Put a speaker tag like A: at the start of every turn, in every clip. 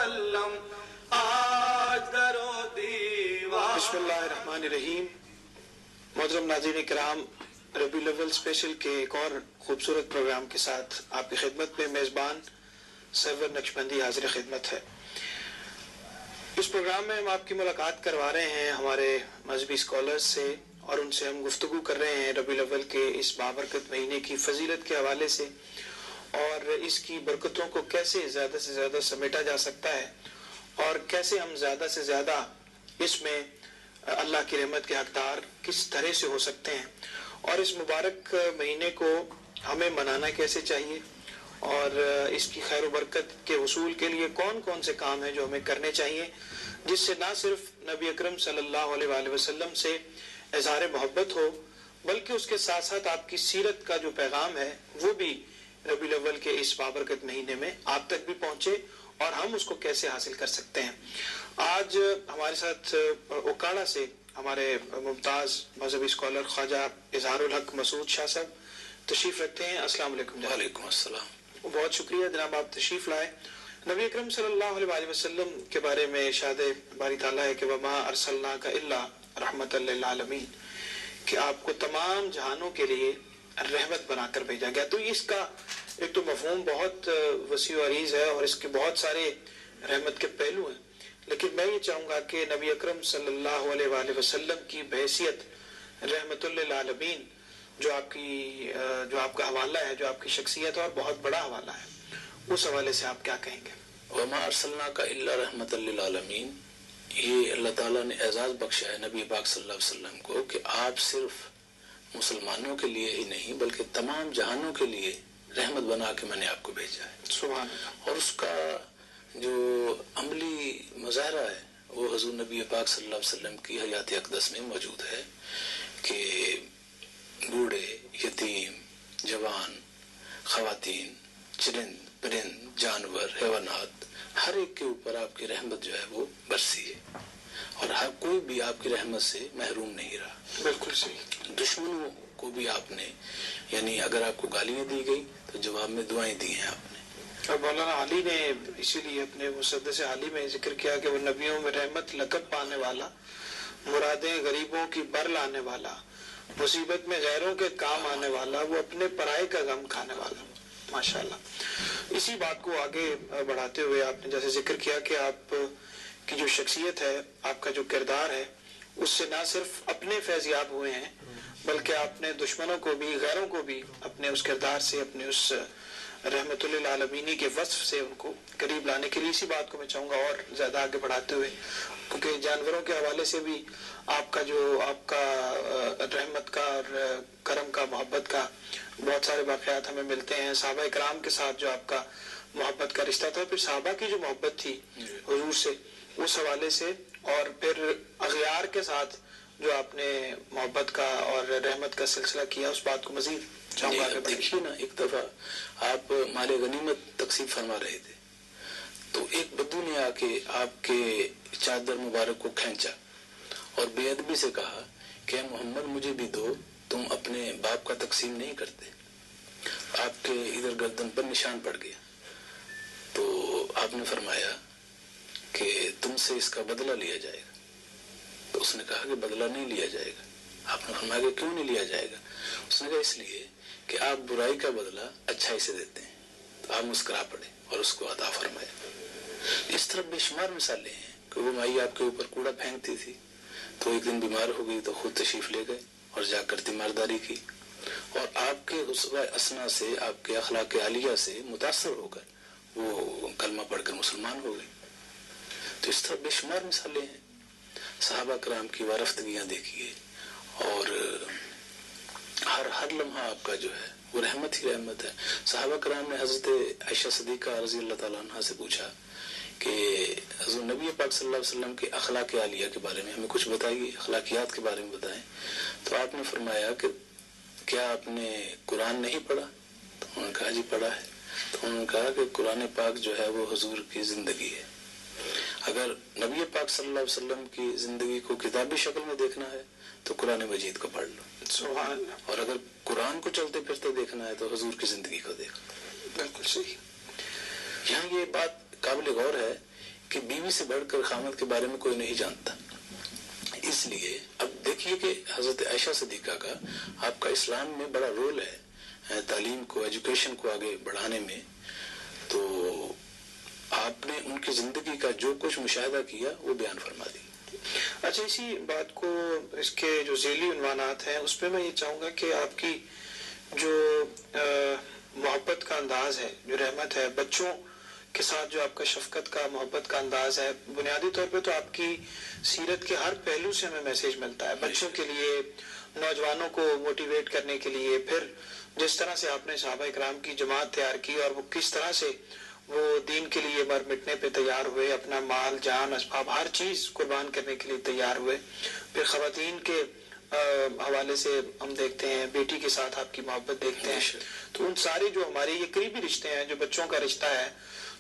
A: وسلم آج در و دیوار.
B: بسم اللہ الرحمن الرحیم. محترم ناظرین کرام، ربیع الاول اسپیشل کے ایک اور خوبصورت پروگرام کے ساتھ آپ کی خدمت میں میزبان سرور نقشبندی حاضر خدمت ہے. اس پروگرام میں ہم آپ کی ملاقات کروا رہے ہیں ہمارے مذہبی اسکالرز سے، اور ان سے ہم گفتگو کر رہے ہیں ربیع الاول کے اس بابرکت مہینے کی فضیلت کے حوالے سے، اور اس کی برکتوں کو کیسے زیادہ سے زیادہ سمیٹا جا سکتا ہے، اور کیسے ہم زیادہ سے زیادہ اس میں اللہ کی رحمت کے حقدار کس طرح سے ہو سکتے ہیں، اور اس مبارک مہینے کو ہمیں منانا کیسے چاہیے، اور اس کی خیر و برکت کے حصول کے لیے کون کون سے کام ہیں جو ہمیں کرنے چاہیے، جس سے نہ صرف نبی اکرم صلی اللہ علیہ وآلہ وسلم سے اظہار محبت ہو، بلکہ اس کے ساتھ ساتھ آپ کی سیرت کا جو پیغام ہے وہ بھی ربیع الاول کے اس بابرکت مہینے میں آپ تک بھی پہنچے، اور ہم اس کو کیسے حاصل کر سکتے ہیں. آج ہمارے ساتھ اوکاڑا سے ہمارے ممتاز مذہبی اسکالر خواجہ اظہار الحق مسعود شاہ صاحب تشریف رکھتے ہیں. السلام علیکم.
C: وعلیکم السلام.
B: بہت شکریہ جناب، آپ تشریف لائے. نبی اکرم صلی اللہ علیہ وسلم کے بارے میں ارشاد باری تعالیٰ ہے کہ وَمَا أَرْسَلْنَاكَ إِلَّا رَحْمَةً لِّلْعَالَمِينَ، کہ آپ کو تمام جہانوں کے لیے رحمت بنا کر بھیجا گیا. تو اس کا ایک تو مفہوم بہت وسیع و عریض ہے، اور اس کے بہت سارے رحمت کے پہلو ہیں، لیکن میں یہ چاہوں گا کہ نبی اکرم صلی اللہ علیہ وآلہ وسلم کی بحیثیت رحمت للعالمین جو آپ کا حوالہ ہے، جو آپ کی شخصیت ہے اور بہت بڑا حوالہ ہے، اس حوالے سے آپ کیا کہیں گے؟
C: وما ارسلناک الا رحمۃ للعالمین، یہ اللہ تعالیٰ نے اعزاز بخشا ہے نبی پاک صلی اللہ علیہ وسلم کو کہ آپ صرف مسلمانوں کے لیے ہی نہیں بلکہ تمام جہانوں کے لیے رحمت بنا کے میں نے آپ کو بھیجا ہے.
B: سبحان اللہ.
C: اور اس کا جو عملی مظاہرہ ہے وہ حضور نبی پاک صلی اللہ علیہ وسلم کی حیات اقدس میں موجود ہے کہ بوڑھے، یتیم، جوان، خواتین، چرند پرند، جانور، حیوانات، ہر ایک کے اوپر آپ کی رحمت جو ہے وہ برسی ہے، اور ہر کوئی بھی آپ کی رحمت سے محروم نہیں رہا.
B: بالکل صحیح.
C: دشمنوں کو بھی آپ نے، یعنی اگر آپ کو گالیاں دی گئی تو جواب میں دعائیں دی ہیں آپ نے.
B: اور مولانا علی نے اسی لیے اپنے مسدس علی میں ذکر کیا کہ وہ نبیوں میں رحمت لقب پانے والا، مرادیں غریبوں کی بر لانے والا، مصیبت میں غیروں کے کام آنے والا، وہ اپنے پرائے کا غم کھانے والا. ماشاءاللہ. اسی بات کو آگے بڑھاتے ہوئے آپ نے جیسے ذکر کیا کہ آپ کی جو شخصیت ہے، آپ کا جو کردار ہے، اس سے نہ صرف اپنے فیضیاب ہوئے ہیں بلکہ آپ نے دشمنوں کو بھی، غیروں کو بھی اپنے اس کردار سے، اپنے اس رحمت للعالمینی کے وصف سے ان کو قریب لانے کے لیے اسی بات کو میں چاہوں گا اور زیادہ آگے بڑھاتے ہوئے، کیونکہ جانوروں کے حوالے سے بھی آپ کا رحمت کا اور کرم کا، محبت کا بہت سارے واقعات ہمیں ملتے ہیں. صحابہ اکرام کے ساتھ جو آپ کا محبت کا رشتہ تھا، پھر صحابہ کی جو محبت تھی حضور سے، اس حوالے سے، اور پھر اغیار کے ساتھ جو آپ نے محبت کا اور رحمت کا سلسلہ کیا، اس بات کو مزید چاہوں گا.
C: دیکھیے نا، ایک دفعہ آپ مال غنیمت تقسیم فرما رہے تھے تو ایک بدو نے آ کے آپ کے چادر مبارک کو کھینچا اور بے ادبی سے کہا کہ محمد مجھے بھی دو، تم اپنے باپ کا تقسیم نہیں کرتے. آپ کے ادھر گردن پر نشان پڑ گیا تو آپ نے فرمایا کہ تم سے اس کا بدلہ لیا جائے گا. تو اس نے کہا کہ بدلہ نہیں لیا جائے گا. آپ نے فرمایا کہ کیوں نہیں لیا جائے گا؟ اس نے کہا اس لیے کہ آپ برائی کا بدلہ اچھائی سے دیتے ہیں. تو آپ مسکرا پڑے اور اس کو عطا فرمایا. اس طرح بے شمار مثالیں ہیں کہ وہ مائی آپ کے اوپر کوڑا پھینکتی تھی تو ایک دن بیمار ہو گئی تو خود تشریف لے گئے اور جا کر تیمارداری کی، اور آپ کے اسوہ اسنا سے، آپ کے اخلاق عالیہ سے متاثر ہو کر وہ کلمہ پڑھ کر مسلمان ہو گئے. تو اس طرح بے شمار مثالیں ہیں. صحابہ کرام کی وارفتگیاں دیکھیے، اور ہر لمحہ آپ کا جو ہے وہ رحمت ہی رحمت ہے. صحابہ کرام نے حضرت عائشہ صدیقہ رضی اللہ تعالیٰ عنہ سے پوچھا کہ حضور نبی پاک صلی اللہ علیہ وسلم کے اخلاق عالیہ کے بارے میں ہمیں کچھ بتائیے، اخلاقیات کے بارے میں بتائیں. تو آپ نے فرمایا کہ کیا آپ نے قرآن نہیں پڑھا؟ تو انہوں نے کہا جی پڑھا ہے. تو انہوں نے کہا کہ قرآن پاک جو ہے وہ حضور کی زندگی ہے. اگر نبی پاک صلی اللہ علیہ وسلم کی زندگی کو کتابی شکل میں دیکھنا ہے تو قرآن مجید کو پڑھ لو، اور اگر قرآن کو چلتے پھرتے دیکھنا ہے تو حضور کی زندگی کو دیکھ لو.
B: بالکل صحیح.
C: یہاں یہ بات قابل غور ہے کہ بیوی سے بڑھ کر خامد کے بارے میں کوئی نہیں جانتا. اس لیے اب دیکھیے کہ حضرت عائشہ صدیقہ کا آپ کا اسلام میں بڑا رول ہے تعلیم کو، ایجوکیشن کو آگے بڑھانے میں. تو آپ نے ان کی زندگی کا جو کچھ مشاہدہ کیا وہ بیان فرما دی.
B: اچھا، اسی بات کو اس کے جو ذیلی عنوانات ہیں اس پہ میں یہ چاہوں گا کہ آپ کی جو محبت کا انداز ہے، جو رحمت ہے، بچوں کے ساتھ جو آپ کا شفقت کا، محبت کا انداز ہے، بنیادی طور پہ تو آپ کی سیرت کے ہر پہلو سے ہمیں میسیج ملتا ہے بچوں کے لیے، نوجوانوں کو موٹیویٹ کرنے کے لیے. پھر جس طرح سے آپ نے صحابہ کرام کی جماعت تیار کی اور وہ کس طرح سے وہ دین کے لیے مر مٹنے پہ تیار ہوئے، اپنا مال جان اسباب ہر چیز قربان کرنے کے لیے تیار ہوئے. پھر خواتین کے حوالے سے ہم دیکھتے ہیں، بیٹی کے ساتھ آپ کی محبت دیکھتے ہیں. تو ان سارے جو ہمارے یہ قریبی رشتے ہیں، جو بچوں کا رشتہ ہے،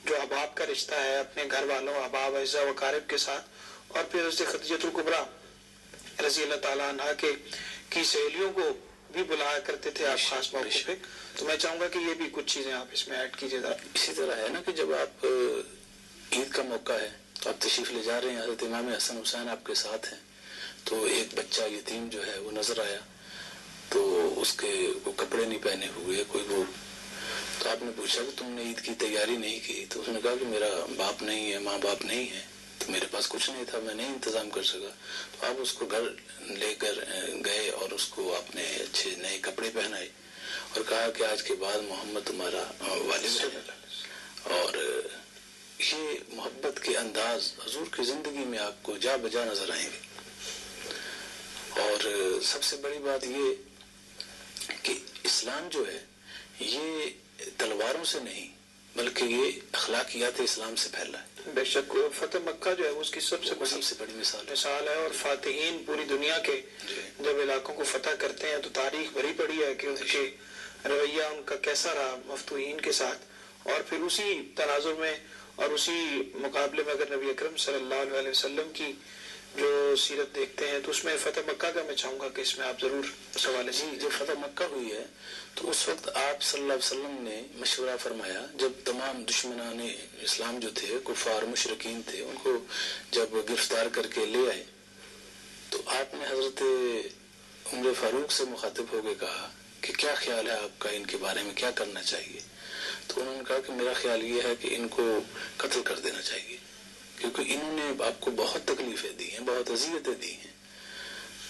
B: جو احباب کا رشتہ ہے اپنے گھر والوں، احباب، اعزاء و اقارب کے ساتھ، اور پھر حضرت خدیجہ الکبریٰ رضی اللہ تعالیٰ عنہ کی سہیلیوں کو بھی بلایا کرتے تھے آپ خاص موقع پہ. تو میں چاہوں گا کہ یہ بھی کچھ چیزیں آپ اس میں ایڈ کیجیے.
C: اسی طرح ہے نا کہ جب آپ عید کا موقع ہے تو آپ تشریف لے جا رہے ہیں، حضرت امام حسن حسین آپ کے ساتھ ہیں، تو ایک بچہ یتیم جو ہے وہ نظر آیا، تو اس کے وہ کپڑے نہیں پہنے ہوئے کوئی وہ، تو آپ نے پوچھا کہ تم نے عید کی تیاری نہیں کی؟ تو اس نے کہا کہ میرا باپ نہیں ہے، ماں باپ نہیں ہے، تو میرے پاس کچھ نہیں تھا، میں نہیں انتظام کر سکا. تو آپ اس کو گھر لے کر گئے اور اس کو آپ نے اچھے نئے کپڑے پہنائے اور کہا کہ آج کے بعد محمد تمہارا والد ہے. اور یہ محبت کے انداز حضور کی زندگی میں آپ کو جا بجا نظر آئیں گے. اور سب سے بڑی بات یہ کہ اسلام جو ہے یہ تلواروں سے نہیں بلکہ یہ اخلاقیات اسلام سے پھیلا ہے.
B: بے شک فتح مکہ جو ہے اس کی سب سے
C: بڑی
B: مثال ہے. اور فاتحین پوری دنیا کے جب علاقوں کو فتح کرتے ہیں تو تاریخ بھری پڑی ہے کہ ان کے رویہ ان کا کیسا رہا مفتوحین کے ساتھ. اور پھر اسی تناظر میں اور اسی مقابلے میں اگر نبی اکرم صلی اللہ علیہ وسلم کی جو سیرت دیکھتے ہیں تو اس میں فتح مکہ کا میں چاہوں گا کہ اس میں آپ ضرور سوال.
C: جی، جب فتح مکہ ہوئی ہے تو اس وقت آپ صلی اللہ علیہ وسلم نے مشورہ فرمایا، جب تمام دشمنان اسلام جو تھے، کفار مشرکین تھے، ان کو جب گرفتار کر کے لے آئے تو آپ نے حضرت عمر فاروق سے مخاطب ہو کے کہا کہ کیا خیال ہے آپ کا ان کے بارے میں، کیا کرنا چاہیے؟ تو انہوں نے کہا کہ میرا خیال یہ ہے کہ ان کو قتل کر دینا چاہیے، کیونکہ انہوں نے آپ کو بہت تکلیفیں دی ہیں، بہت اذیتیں دی ہیں.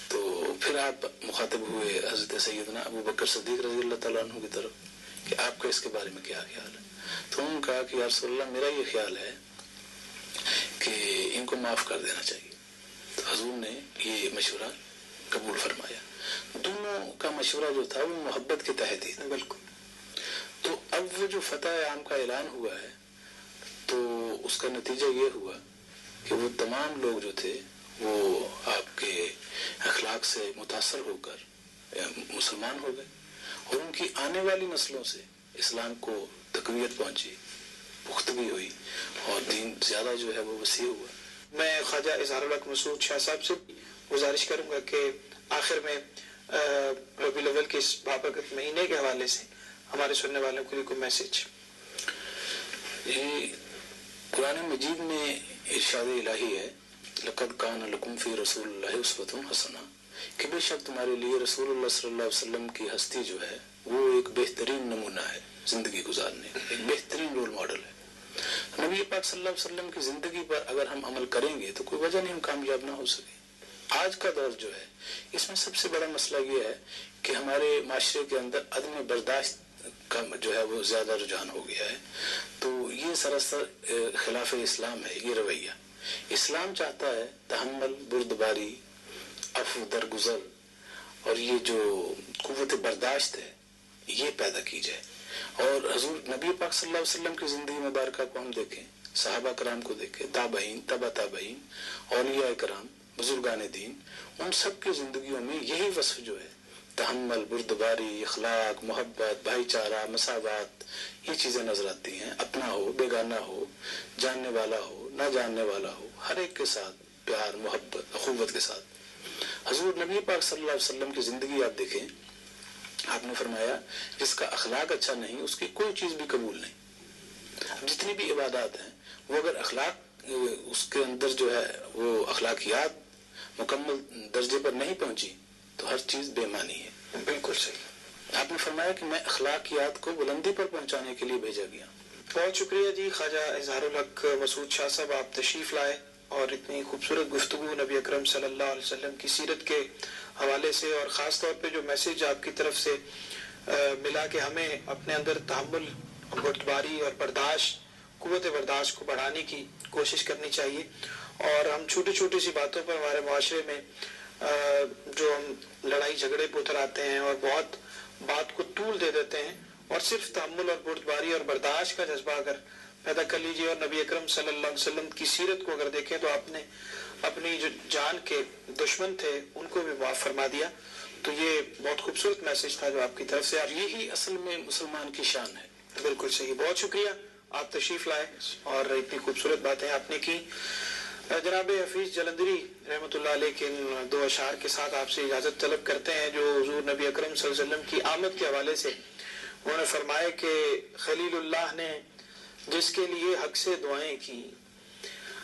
C: تو پھر آپ مخاطب ہوئے حضرت سیدنا ابو بکر صدیق رضی اللہ تعالیٰ عنہ کی طرف کہ آپ کا اس کے بارے میں کیا خیال ہے؟ تو انہوں نے کہا کہ یا رسول اللہ میرا یہ خیال ہے کہ ان کو معاف کر دینا چاہیے. تو حضور نے یہ مشورہ قبول فرمایا. دونوں کا مشورہ جو تھا وہ محبت کے تحت ہی تھا.
B: بالکل.
C: تو اب وہ جو فتح عام کا اعلان ہوا ہے تو اس کا نتیجہ یہ ہوا کہ وہ تمام لوگ جو تھے وہ آپ کے اخلاق سے متاثر ہو کر مسلمان ہو گئے اور ان کی آنے والی نسلوں سے اسلام کو تقویت پہنچی، پختگی ہوئی اور دین زیادہ جو ہے وہ وسیع ہوا.
B: میں خواجہ اظہار الحق مسعود شاہ صاحب سے گزارش کروں گا کہ آخر میں ربیع الاول کے اس بابرکت مہینے کے حوالے سے ہمارے سننے والوں کے لیے کوئی میسج.
C: یہ قرآن مجید میں ارشاد الہی ہے، لقد کان لکم فی رسول اللہ اسوۃ حسنہ، کہ بے شک تمہارے لیے رسول اللہ صلی اللہ علیہ وسلم کی ہستی جو ہے وہ ایک بہترین نمونہ ہے زندگی گزارنے، ایک بہترین رول ماڈل ہے. نبی پاک صلی اللہ علیہ وسلم کی زندگی پر اگر ہم عمل کریں گے تو کوئی وجہ نہیں ہم کامیاب نہ ہو سکے. آج کا دور جو ہے اس میں سب سے بڑا مسئلہ یہ ہے کہ ہمارے معاشرے کے اندر عدم برداشت کا جو ہے وہ زیادہ رجحان ہو گیا ہے. تو یہ سراسر خلاف اسلام ہے یہ رویہ. اسلام چاہتا ہے تحمل، بردباری، عفو، درگزر اور یہ جو قوت برداشت ہے یہ پیدا کی جائے. اور حضور نبی پاک صلی اللہ علیہ وسلم کی زندگی مبارکہ کو ہم دیکھیں، صحابہ کرام کو دیکھیں، تابعین، تبع تابعین، اولیاء کرام، بزرگان دین، ان سب کی زندگیوں میں یہی وصف جو ہے تحمل، بردباری، اخلاق، محبت، بھائی چارہ، مساوات، یہ چیزیں نظر آتی ہیں. اپنا ہو، بیگانہ ہو، جاننے والا ہو، نہ جاننے والا ہو، ہر ایک کے ساتھ پیار، محبت، اخوت کے ساتھ. حضور نبی پاک صلی اللہ علیہ وسلم کی زندگی آپ دیکھیں، آپ نے فرمایا جس کا اخلاق اچھا نہیں اس کی کوئی چیز بھی قبول نہیں. جتنی بھی عبادات ہیں وہ اگر اخلاق اس کے اندر جو ہے وہ اخلاقیات مکمل درجے پر نہیں پہنچی تو ہر چیز بے معنی ہے.
B: بالکل صحیح.
C: آپ نے فرمایا کہ میں اخلاقیات کو بلندی پر پہنچانے کے لیے بھیجا گیا.
B: بہت شکریہ جی خواجہ اظہار الحق مسعود شاہ صاحب، آپ تشریف لائے اور اتنی خوبصورت گفتگو نبی اکرم صلی اللہ علیہ وسلم کی سیرت کے حوالے سے، اور خاص طور پہ جو میسج آپ کی طرف سے ملا کہ ہمیں اپنے اندر تحمل، بردباری اور برداشت، قوت برداشت کو بڑھانے کی کوشش کرنی چاہیے. اور ہم چھوٹی چھوٹی سی باتوں پر ہمارے معاشرے میں جو ہم لڑائی جھگڑے پہ اتر آتے ہیں اور بہت بات کو طول دے دیتے ہیں، اور صرف تحمل اور بردباری اور برداشت کا جذبہ اگر پیدا کر لیجیے اور نبی اکرم صلی اللہ علیہ وسلم کی سیرت کو اگر دیکھیں تو آپ نے اپنی جو جان کے دشمن تھے ان کو بھی معاف فرما دیا. تو یہ بہت خوبصورت میسج تھا جو آپ کی طرف سے.
C: یہی اصل میں مسلمان کی شان ہے.
B: بالکل صحیح. بہت شکریہ آپ تشریف لائے اور اتنی خوبصورت باتیں آپ نے کی. جناب حفیظ جلندری رحمۃ اللہ علیہ کے ان دو اشعار کے ساتھ آپ سے اجازت طلب کرتے ہیں جو حضور نبی اکرم صلی اللہ علیہ وسلم کی آمد کے حوالے سے انہوں نے فرمایا کہ خلیل اللہ نے جس کے لیے حق سے دعائیں کی،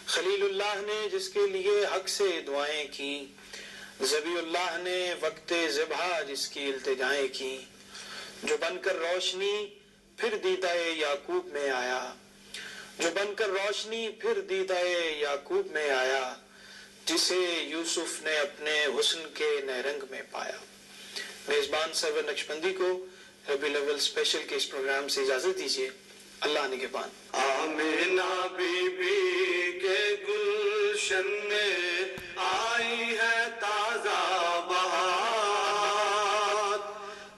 B: خلیل اللہ نے جس کے لیے حق سے دعائیں کی، ذبیح اللہ نے وقت ذبح جس کی التجائیں کی، جو بن کر روشنی پھر دیدہ یعقوب میں آیا، جو بن کر روشنی پھر دیدہ یعقوب میں آیا، جسے یوسف نے اپنے حسن کے نیرنگ میں پایا. میزبان سرور نقشبندی کو ربیع الاول اسپیشل کے اس پروگرام سے اجازت دیجیے. اللہ نگہبان.
A: آمینہ بی بی کے گلشن میں آئی ہے تازہ بہار،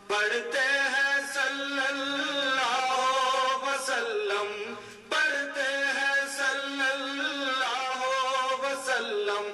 A: پڑھتے ہیں صلی اللہ وسلم، پڑھتے ہیں صلی اللہ وسلم،